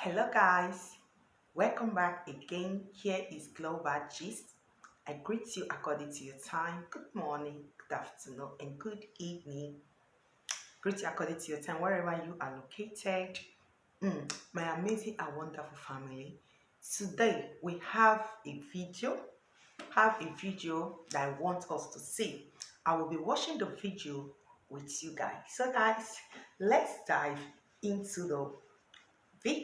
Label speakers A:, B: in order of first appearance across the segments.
A: Hello guys, welcome back again. Here is Global Gist. I greet you according to your time. Good morning, good afternoon, and good evening. Greet you according to your time wherever you are located. My amazing and wonderful family. Today we have a video that I want us to see. I will be watching the video with you guys. So guys, let's dive into the video.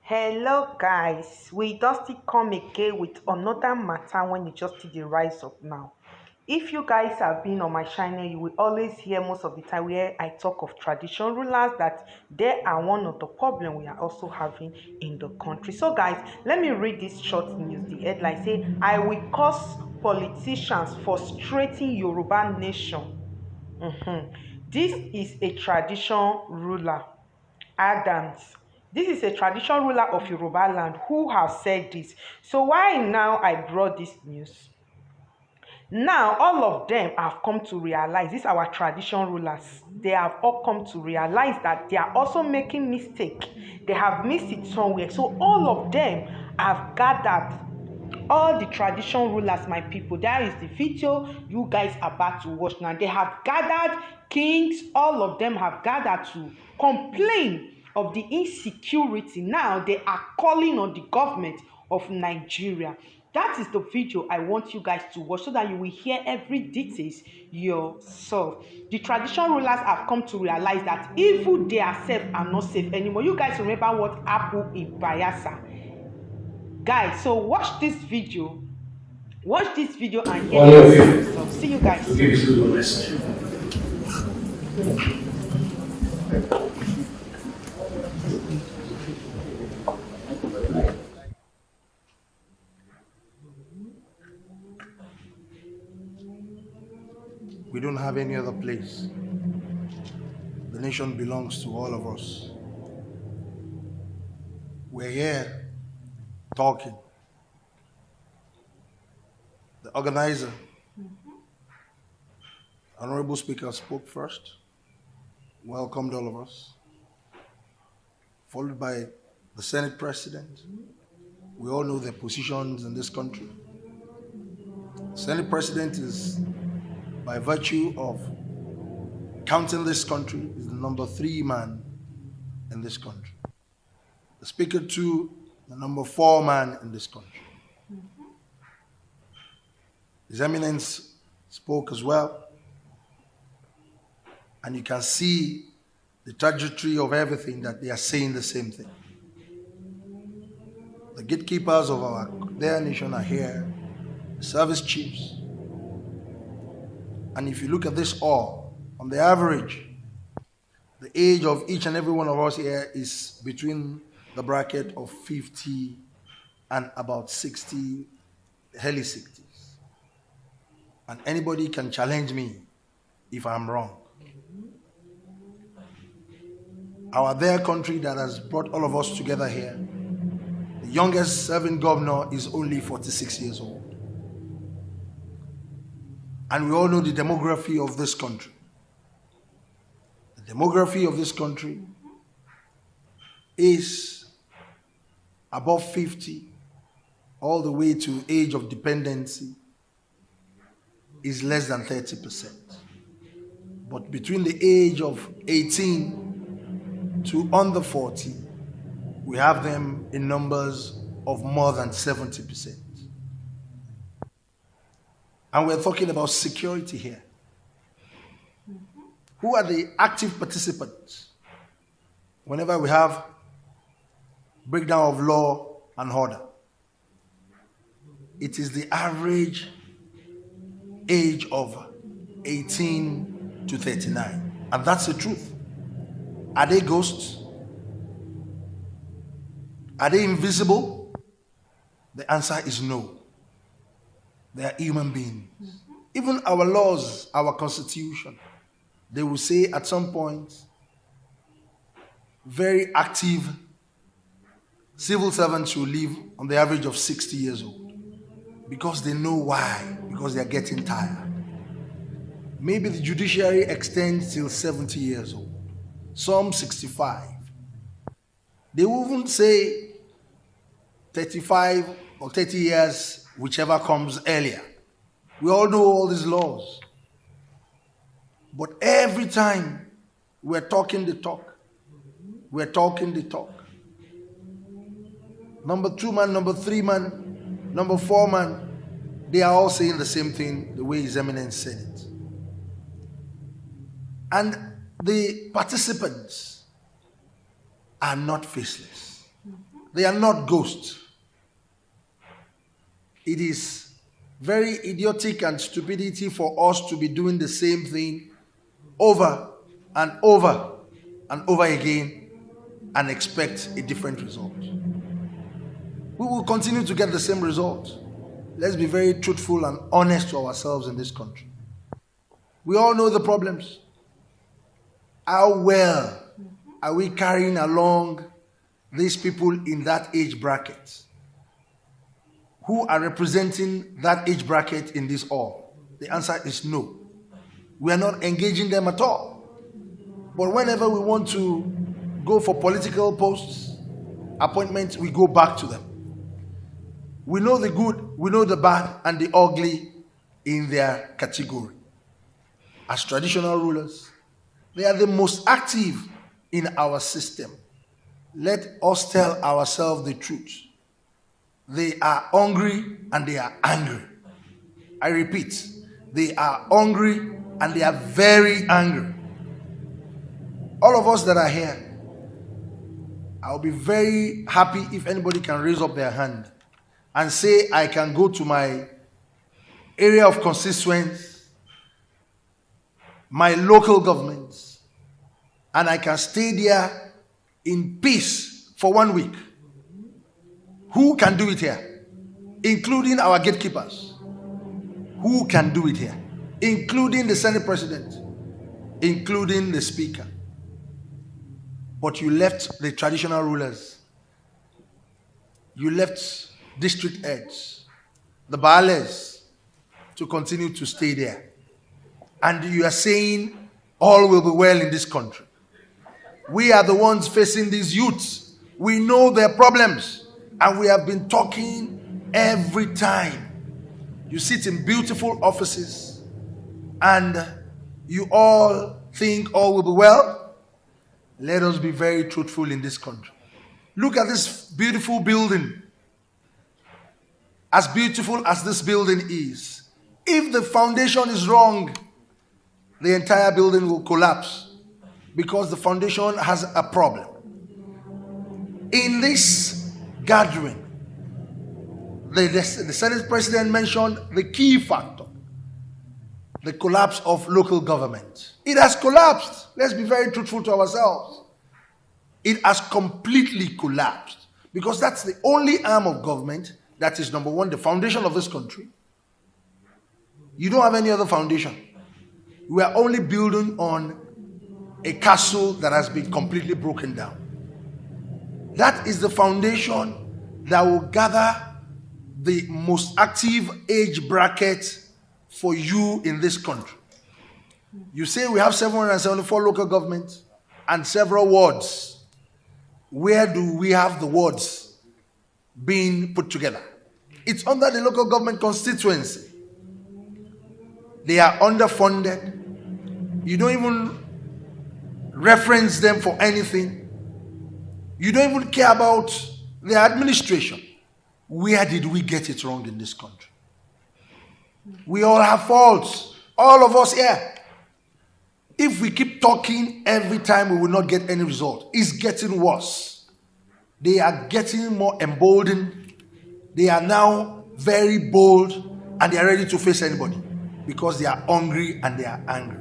A: Hello guys, we just still come again with another matter when you just see the rise up now. If you guys have been on my channel, you will always hear most of the time where I talk of tradition rulers that they are one of the problem we are also having in the country. So guys, let me read this short news. The headline say, I will cause politicians frustrating Yoruba nation. This is a tradition ruler. Adams. This is a traditional ruler of Yoruba land who has said this. So why now I brought this news? Now all of them have come to realize, these our traditional rulers, they have all come to realize that they are also making mistake. They have missed it somewhere. So all of them have gathered, all the traditional rulers, my people, that is the video you guys are about to watch now. They have gathered, kings, all of them have gathered to complain of the insecurity. Now they are calling on the government of Nigeria. That is the video I want you guys to watch so that you will hear every details yourself. The traditional rulers have come to realize that even they themselves are not safe anymore. You guys remember what happened in Bayelsa? Guys, so watch this video. Watch this video and hear it for yourself. See you guys soon.
B: We don't have any other place. The nation belongs to all of us. We're here talking. The organizer, Honorable Speaker, spoke first, welcomed all of us, followed by the Senate President. We all know their positions in this country. The Senate President is, by virtue of counting this country, is the number 3 man in this country. The Speaker, too, the number 4 man in this country. His Eminence spoke as well, and you can see the trajectory of everything that they are saying the same thing. The gatekeepers of their nation are here, the service chiefs. And if you look at this all, on the average, the age of each and every one of us here is between the bracket of 50 and about 60, early 60s. And anybody can challenge me if I'm wrong. Our dear country that has brought all of us together here, the youngest serving governor is only 46 years old. And we all know the demography of this country. The demography of this country is above 50, all the way to age of dependency is less than 30%. But between the age of 18 to under 40, we have them in numbers of more than 70%. And we're talking about security here. Who are the active participants whenever we have breakdown of law and order? It is the average age of 18 to 39. And that's the truth. Are they ghosts? Are they invisible? The answer is no. They are human beings. Even our laws, our constitution, they will say at some point, very active civil servants will live on the average of 60 years old. Because they know why. Because they are getting tired. Maybe the judiciary extends till 70 years old, some 65. They will even say 35 or 30 years, whichever comes earlier. We all know all these laws. But every time we're talking the talk, we're talking the talk. Number 2 man, number 3 man, number 4 man, they are all saying the same thing the way His Eminence said it. And the participants are not faceless. They are not ghosts. It is very idiotic and stupidity for us to be doing the same thing over and over and over again and expect a different result. We will continue to get the same result. Let's be very truthful and honest to ourselves in this country. We all know the problems. How well are we carrying along these people in that age bracket who are representing that age bracket in this hall? The answer is no. We are not engaging them at all. But whenever we want to go for political posts, appointments, we go back to them. We know the good, we know the bad, and the ugly in their category. As traditional rulers, they are the most active in our system. Let us tell ourselves the truth. They are hungry and they are angry. I repeat, they are hungry and they are very angry. All of us that are here, I'll be very happy if anybody can raise up their hand and say, I can go to my area of constituents, my local governments, and I can stay there in peace for 1 week. Who can do it here? Including our gatekeepers. Who can do it here? Including the Senate President, including the Speaker. But you left the traditional rulers. You left district heads, the baales, to continue to stay there. And you are saying all will be well in this country. We are the ones facing these youths. We know their problems. And we have been talking every time. You sit in beautiful offices and you all think all will be well. Let us be very truthful in this country. Look at this beautiful building. As beautiful as this building is, if the foundation is wrong, the entire building will collapse because the foundation has a problem. In this gathering, the Senate President mentioned the key factor, the collapse of local government. It has collapsed. Let's be very truthful to ourselves. It has completely collapsed because that's the only arm of government that is, number one, the foundation of this country. You don't have any other foundation. We are only building on a castle that has been completely broken down. That is the foundation that will gather the most active age bracket for you in this country. You say we have 774 local governments and several wards. Where do we have the wards being put together? It's under the local government constituency. They are underfunded. You don't even reference them for anything. You don't even care about their administration. Where did we get it wrong in this country? We all have faults. All of us here. If we keep talking every time, we will not get any result. It's getting worse. They are getting more emboldened. They are now very bold and they are ready to face anybody because they are hungry and they are angry.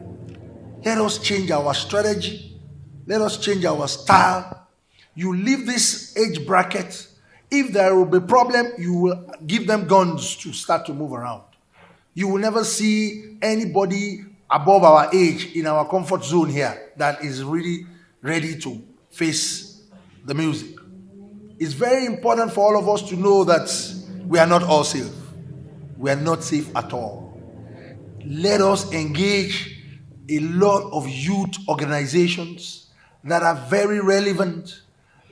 B: Let us change our strategy. Let us change our style. You leave this age bracket. If there will be a problem, you will give them guns to start to move around. You will never see anybody above our age in our comfort zone here that is really ready to face the music. It's very important for all of us to know that we are not all safe. We are not safe at all. Let us engage a lot of youth organizations that are very relevant,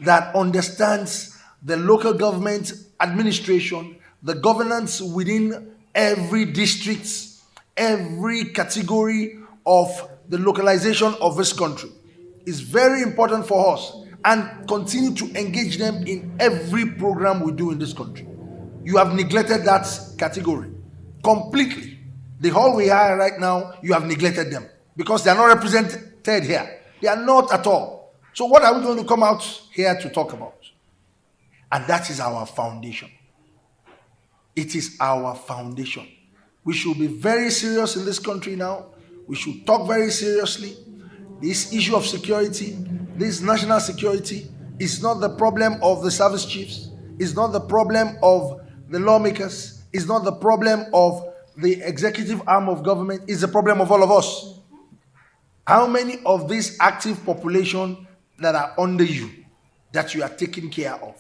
B: that understands the local government administration, the governance within every district, every category of the localization of this country. Is very important for us, and continue to engage them in every program we do in this country. You have neglected that category completely. The whole we are right now, you have neglected them because they are not represented here. They are not at all. So what are we going to come out here to talk about? And that is our foundation. It is our foundation. We should be very serious in this country now. We should talk very seriously. This issue of security, this national security, is not the problem of the service chiefs. It's not the problem of the lawmakers. It's not the problem of the executive arm of government. It's the problem of all of us. How many of this active population that are under you that you are taking care of?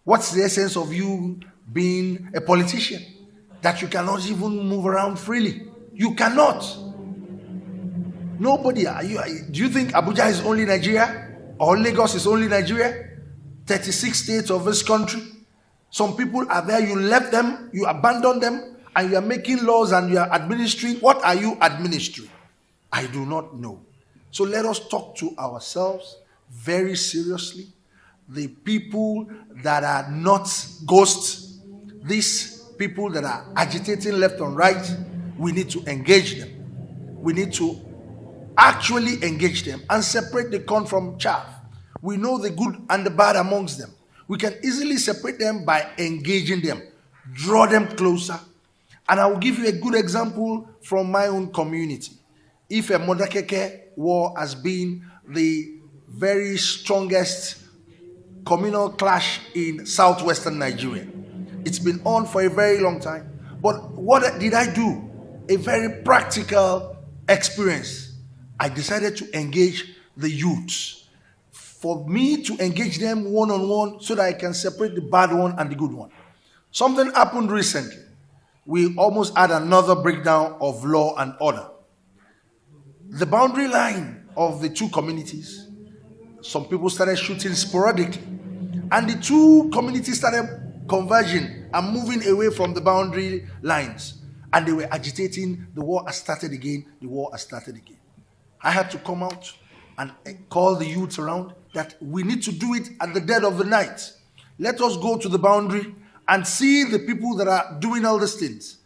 B: What's the essence of you being a politician? That you cannot even move around freely. You cannot. Nobody. Do you think Abuja is only Nigeria? Or Lagos is only Nigeria? 36 states of this country. Some people are there, you left them, you abandoned them, and you are making laws and you are administering. What are you administering? I do not know. So let us talk to ourselves very seriously. The people that are not ghosts, these people that are agitating left and right, we need to engage them. We need to actually engage them and separate the corn from chaff. We know the good and the bad amongst them. We can easily separate them by engaging them, draw them closer. And I will give you a good example from my own community. If a Modakeke war has been the very strongest communal clash in southwestern Nigeria, it's been on for a very long time. But what did I do? A very practical experience. I decided to engage the youths. For me to engage them one-on-one so that I can separate the bad one and the good one. Something happened recently. We almost had another breakdown of law and order. The boundary line of the two communities, some people started shooting sporadically. And the two communities started converging and moving away from the boundary lines. And they were agitating. The war has started again. The war has started again. I had to come out and call the youths around that we need to do it at the dead of the night. Let us go to the boundary and see the people that are doing all these things.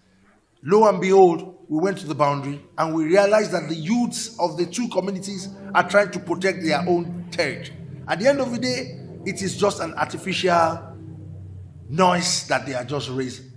B: Lo and behold, we went to the boundary and we realized that the youths of the two communities are trying to protect their own territory. At the end of the day, it is just an artificial noise that they are just raising.